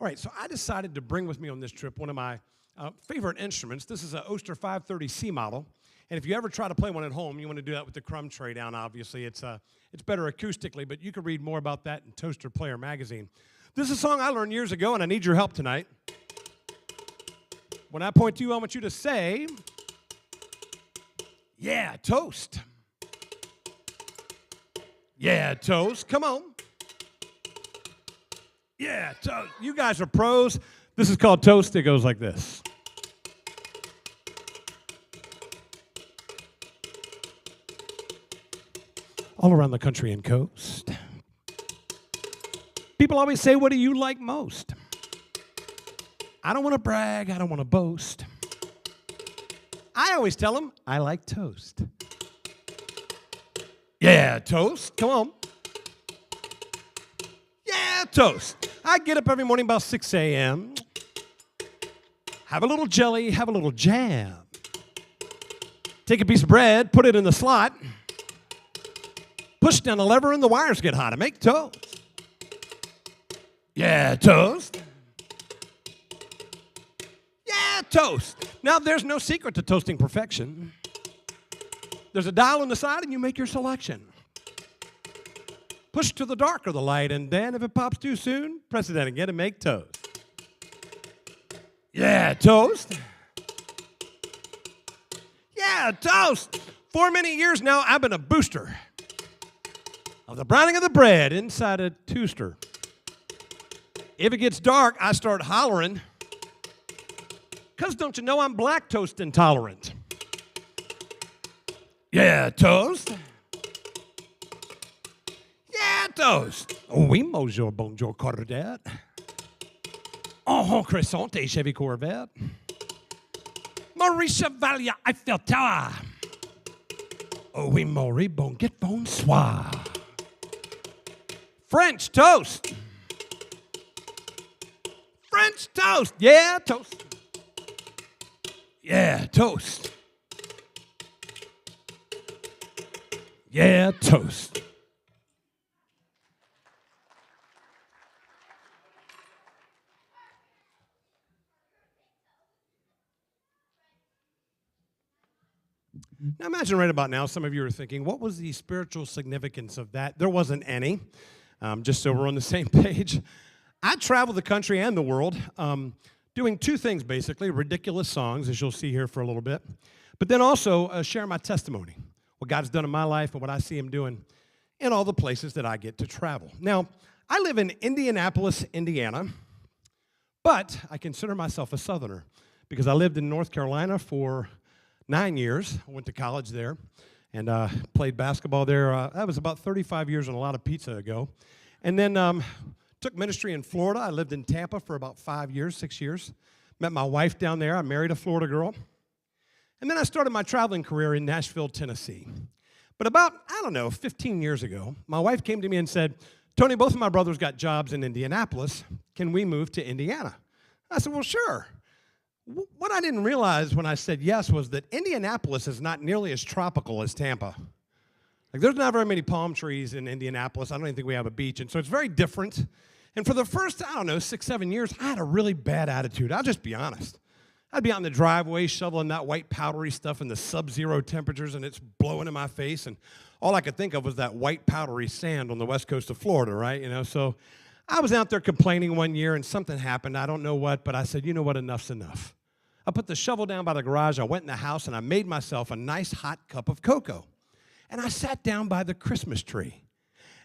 All right, so I decided to bring with me on this trip one of my favorite instruments. This is an Oster 530C model. And if you ever try to play one at home, you want to do that with the crumb tray down, obviously. It's better acoustically, but you can read more about that in Toaster Player magazine. This is a song I learned years ago, and I need your help tonight. When I point to you, I want you to say, yeah, toast. Yeah, toast. Come on. Yeah, toast. You guys are pros. This is called Toast. It goes like this. All around the country and coast, people always say, what do you like most? I don't want to brag. I don't want to boast. I always tell them, I like toast. Yeah, toast. Come on. Yeah, toast. I get up every morning about 6 a.m., have a little jelly, have a little jam. Take a piece of bread, put it in the slot, push down the lever, and the wires get hot. I make toast. Yeah, toast. Yeah, toast. Now, there's no secret to toasting perfection. There's a dial on the side, and you make your selection. Push to the dark or the light, and then if it pops too soon, press it down again and make toast. Yeah, toast. Yeah, toast. For many years now, I've been a booster of the browning of the bread inside a toaster. If it gets dark, I start hollering, because don't you know I'm black toast intolerant? Yeah, toast. Yeah, toast. Oui, bonjour, bonjour, Corvette. Oh, croissant et Chevy Corvette. Maurice Chevalier, Eiffel Tower. Oh, oui, Maurice, bon get bonsoir. French toast. French toast. Yeah, toast. Yeah, toast. Yeah, toast. Now imagine right about now, some of you are thinking, what was the spiritual significance of that? There wasn't any, just so we're on the same page. I travel the country and the world doing two things, basically, ridiculous songs, as you'll see here for a little bit, but then also share my testimony, what God's done in my life and what I see him doing in all the places that I get to travel. Now, I live in Indianapolis, Indiana, but I consider myself a Southerner because I lived in North Carolina for 9 years. I went to college there and played basketball there. That was about 35 years and a lot of pizza ago. And then took ministry in Florida. I lived in Tampa for about 5 years, 6 years. Met my wife down there. I married a Florida girl. And then I started my traveling career in Nashville, Tennessee. But about, 15 years ago, my wife came to me and said, Tony, both of my brothers got jobs in Indianapolis. Can we move to Indiana? I said, well, sure. What I didn't realize when I said yes was that Indianapolis is not nearly as tropical as Tampa. Like, there's not very many palm trees in Indianapolis. I don't even think we have a beach, and so it's very different. And for the first, 6, 7 years, I had a really bad attitude. I'll just be honest. I'd be out in the driveway shoveling that white powdery stuff in the sub-zero temperatures, and it's blowing in my face, and all I could think of was that white powdery sand on the west coast of Florida, right? So I was out there complaining one year, and something happened. I don't know what, but I said, you know what, enough's enough. I put the shovel down by the garage, I went in the house, and I made myself a nice hot cup of cocoa. And I sat down by the Christmas tree.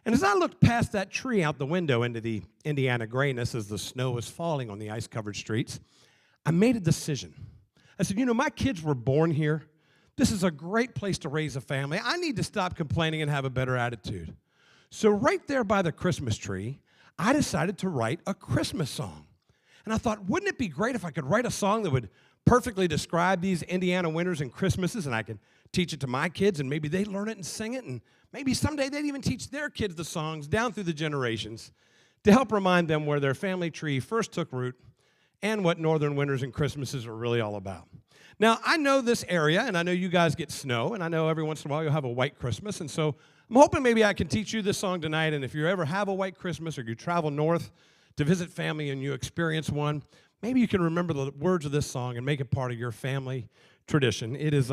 And as I looked past that tree out the window into the Indiana grayness as the snow was falling on the ice-covered streets, I made a decision. I said, my kids were born here. This is a great place to raise a family. I need to stop complaining and have a better attitude. So right there by the Christmas tree, I decided to write a Christmas song. And I thought, wouldn't it be great if I could write a song that would perfectly describe these Indiana winters and Christmases, and I could teach it to my kids, and maybe they'd learn it and sing it, and maybe someday they'd even teach their kids the songs down through the generations to help remind them where their family tree first took root and what northern winters and Christmases are really all about. Now, I know this area, and I know you guys get snow, and I know every once in a while you'll have a white Christmas, and so I'm hoping maybe I can teach you this song tonight, and if you ever have a white Christmas or you travel north to visit family and you experience one, maybe you can remember the words of this song and make it part of your family tradition. It is,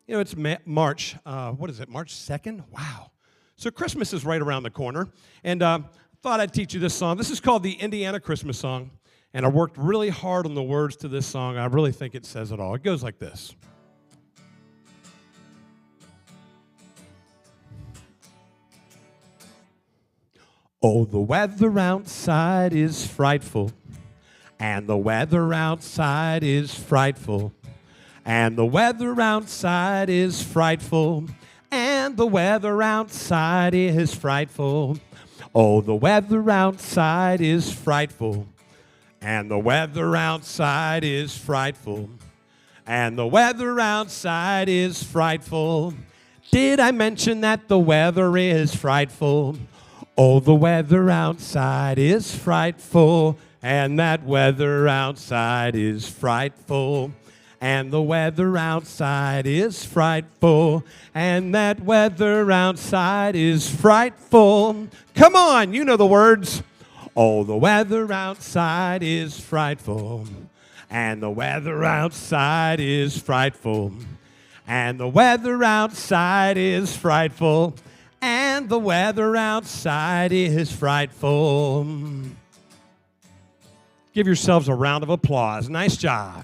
it's March, what is it, March 2nd? Wow. So Christmas is right around the corner, and thought I'd teach you this song. This is called the Indiana Christmas Song, and I worked really hard on the words to this song. I really think it says it all. It goes like this. Oh, the weather outside is frightful, and the weather outside is frightful, and the weather outside is frightful, and the weather outside is frightful. Oh, the weather outside is frightful, and the weather outside is frightful, and the weather outside is frightful. Did I mention that the weather is frightful? Oh, the weather outside is frightful, and that weather outside is frightful, and the weather outside is frightful, and that weather outside is frightful. Come on, you know the words. Oh, the weather outside is frightful, and the weather outside is frightful, and the weather outside is frightful, and the weather outside is frightful. Give yourselves a round of applause. Nice job.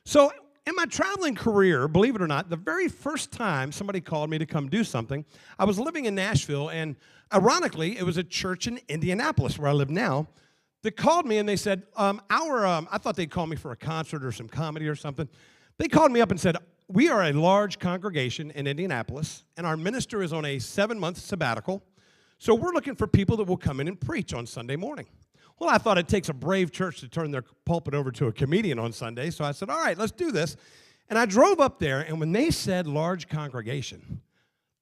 So, in my traveling career, believe it or not, the very first time somebody called me to come do something, I was living in Nashville, and ironically, it was a church in Indianapolis, where I live now, that called me and they said, I thought they'd call me for a concert or some comedy or something. They called me up and said, we are a large congregation in Indianapolis, and our minister is on a 7-month sabbatical, so we're looking for people that will come in and preach on Sunday morning. Well, I thought it takes a brave church to turn their pulpit over to a comedian on Sunday, so I said, all right, let's do this. And I drove up there, and when they said large congregation,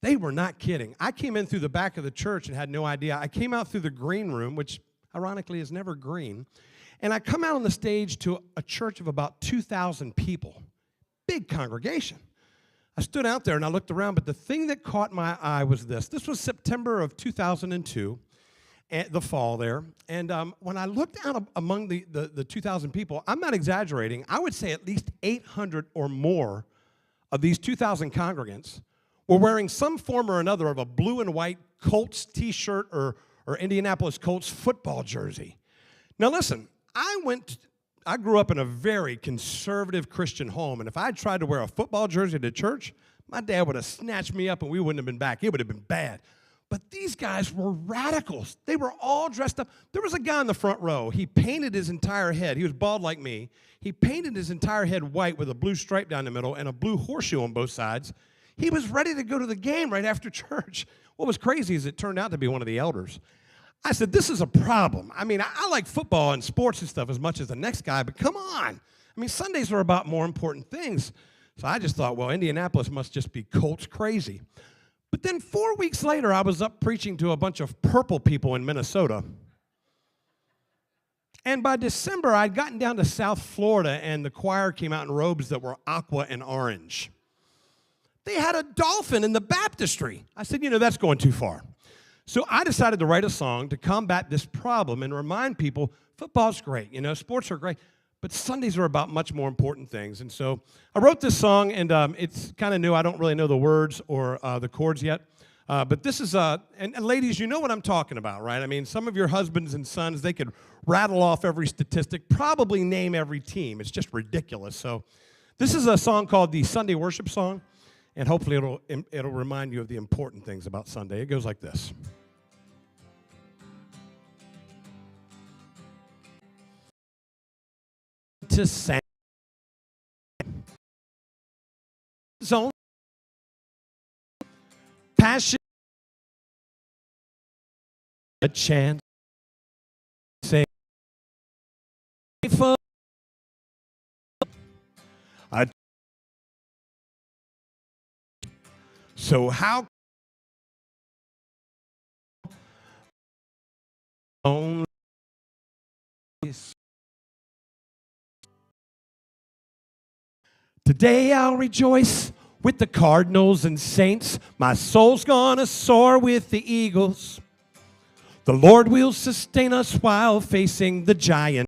they were not kidding. I came in through the back of the church and had no idea. I came out through the green room, which ironically is never green, and I come out on the stage to a church of about 2,000 people. Big congregation. I stood out there and I looked around, but the thing that caught my eye was this. This was September of 2002, the fall there, and when I looked out among the 2,000 people, I'm not exaggerating, I would say at least 800 or more of these 2,000 congregants were wearing some form or another of a blue and white Colts t-shirt or Indianapolis Colts football jersey. Now listen, I grew up in a very conservative Christian home, and if I tried to wear a football jersey to church, my dad would have snatched me up and we wouldn't have been back. It would have been bad. But these guys were radicals. They were all dressed up. There was a guy in the front row. He painted his entire head. He was bald like me. He painted his entire head white with a blue stripe down the middle and a blue horseshoe on both sides. He was ready to go to the game right after church. What was crazy is it turned out to be one of the elders. I said, this is a problem. I mean, I like football and sports and stuff as much as the next guy, but come on. I mean, Sundays are about more important things. So I just thought, well, Indianapolis must just be Colts crazy. But then 4 weeks later, I was up preaching to a bunch of purple people in Minnesota. And by December, I'd gotten down to South Florida, and the choir came out in robes that were aqua and orange. They had a dolphin in the baptistry. I said, that's going too far. So I decided to write a song to combat this problem and remind people football's great, sports are great, but Sundays are about much more important things. And so I wrote this song, and it's kind of new. I don't really know the words or the chords yet. But this is, and ladies, you know what I'm talking about, right? I mean, some of your husbands and sons, they could rattle off every statistic, probably name every team. It's just ridiculous. So this is a song called the Sunday Worship Song, and hopefully it'll remind you of the important things about Sunday. It goes like this. To sing zone passion a chance say for so how only today I'll rejoice with the Cardinals and Saints. My soul's gonna soar with the Eagles. The Lord will sustain us while facing the giant.